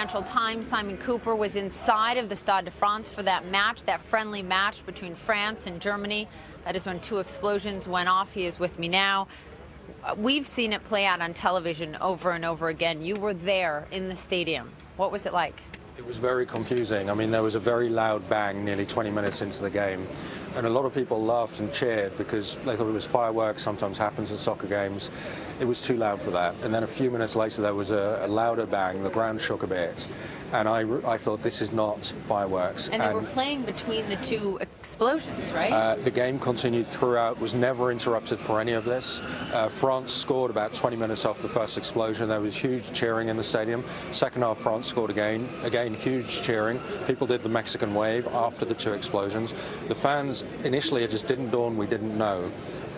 Financial Times, Simon Kuper was inside of the Stade de France for that match, that friendly match between France and Germany. That is when two explosions went off. He is with me now. We've seen it play out on television over and over again. You were there in the stadium. What was it like? It was very confusing. I mean, there was a very loud bang nearly 20 minutes into the game, and a lot of people laughed and cheered because they thought it was fireworks. Sometimes happens in soccer games. It was too loud for that. And then a few minutes later, there was a louder bang. The ground shook a bit, and I thought, this is not fireworks. And they were playing between the two explosions, right? The game continued throughout, was never interrupted for any of this. France scored about 20 minutes after the first explosion. There was huge cheering in the stadium. Second half, France scored again, huge cheering. People did the Mexican wave after the two explosions. The fans, initially, it just didn't dawn, we didn't know.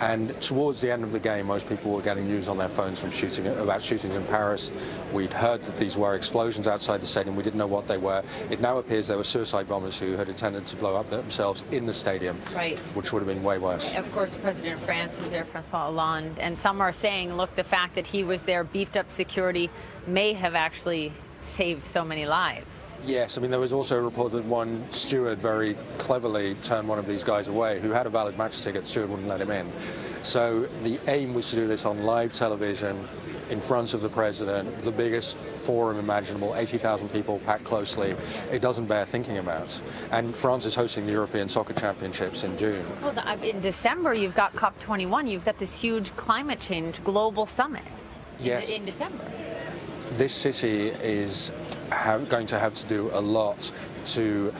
And towards the end of the game, most people were getting news on their phones from about shootings in Paris. We'd heard that these were explosions outside the stadium. We didn't know what they were. It now appears there were suicide bombers who had intended to blow up themselves in the stadium, right, which would have been way worse. Of course, the President of France was there, François Hollande, and some are saying, look, the fact that he was there, beefed up security, may have actually saved so many lives. Yes, I mean, there was also a report that one steward very cleverly turned one of these guys away who had a valid match ticket. The steward wouldn't let him in. So the aim was to do this on live television in front of the president, the biggest forum imaginable, 80,000 people packed closely. It doesn't bear thinking about. And France is hosting the European Soccer Championships in June. Well, in December, you've got COP21. You've got this huge climate change global summit in December. This city is going to have to do a lot to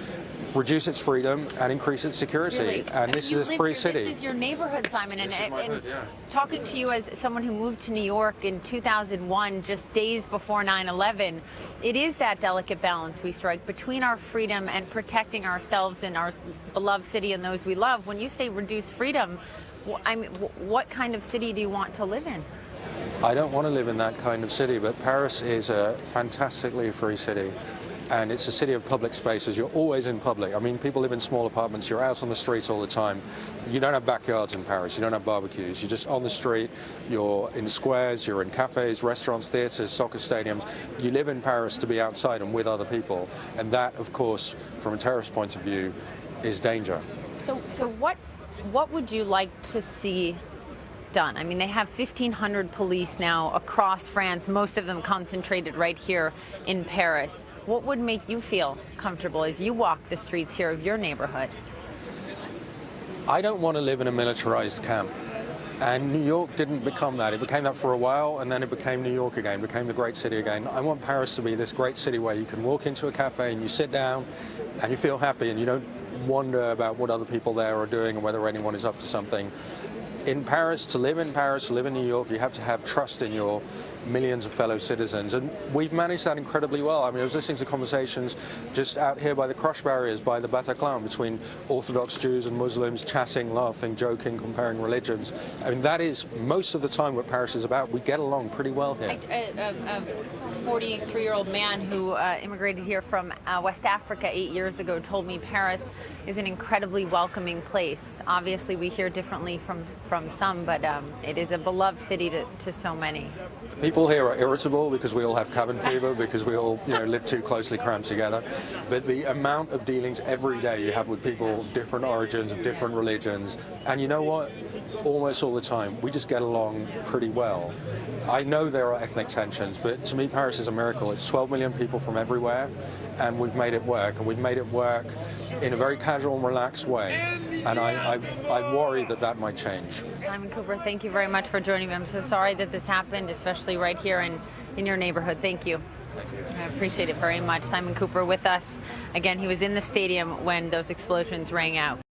reduce its freedom and increase its security. Really? And this is a free city. This is your neighborhood, Simon. This is my hood, yeah. Talking to you as someone who moved to New York in 2001, just days before 9/11, it is that delicate balance we strike between our freedom and protecting ourselves and our beloved city and those we love. When you say reduce freedom, I mean, what kind of city do you want to live in? I don't want to live in that kind of city, but Paris is a fantastically free city. And it's a city of public spaces. You're always in public. I mean, people live in small apartments. You're out on the streets all the time. You don't have backyards in Paris. You don't have barbecues. You're just on the street. You're in squares. You're in cafes, restaurants, theaters, soccer stadiums. You live in Paris to be outside and with other people. And that, of course, from a terrorist point of view, is danger. So what would you like to see done? I mean, they have 1,500 police now across France, most of them concentrated right here in Paris. What would make you feel comfortable as you walk the streets here of your neighborhood? I don't want to live in a militarized camp. And New York didn't become that. It became that for a while, and then it became New York again, became the great city again. I want Paris to be this great city where you can walk into a cafe and you sit down and you feel happy and you don't wonder about what other people there are doing and whether anyone is up to something. In Paris, to live in New York, you have to have trust in your millions of fellow citizens. And we've managed that incredibly well. I mean, I was listening to conversations just out here by the crush barriers, by the Bataclan, between Orthodox Jews and Muslims, chatting, laughing, joking, comparing religions. I mean, that is most of the time what Paris is about. We get along pretty well here. A 43-year-old man who immigrated here from West Africa 8 years ago told me Paris is an incredibly welcoming place. Obviously, we hear differently from some, but it is a beloved city to so many. People here are irritable because we all have cabin fever, because we all live too closely crammed together. But the amount of dealings every day you have with people of different origins, of different religions, and you know what? Almost all the time, we just get along pretty well. I know there are ethnic tensions, but to me, Paris is a miracle. It's 12 million people from everywhere, and we've made it work. And we've made it work in a very casual and relaxed way. And I worry that might change. Simon Kuper, thank you very much for joining me. I'm so sorry that this happened, especially right here in your neighborhood. Thank you. Thank you. I appreciate it very much. Simon Kuper with us. Again, he was in the stadium when those explosions rang out.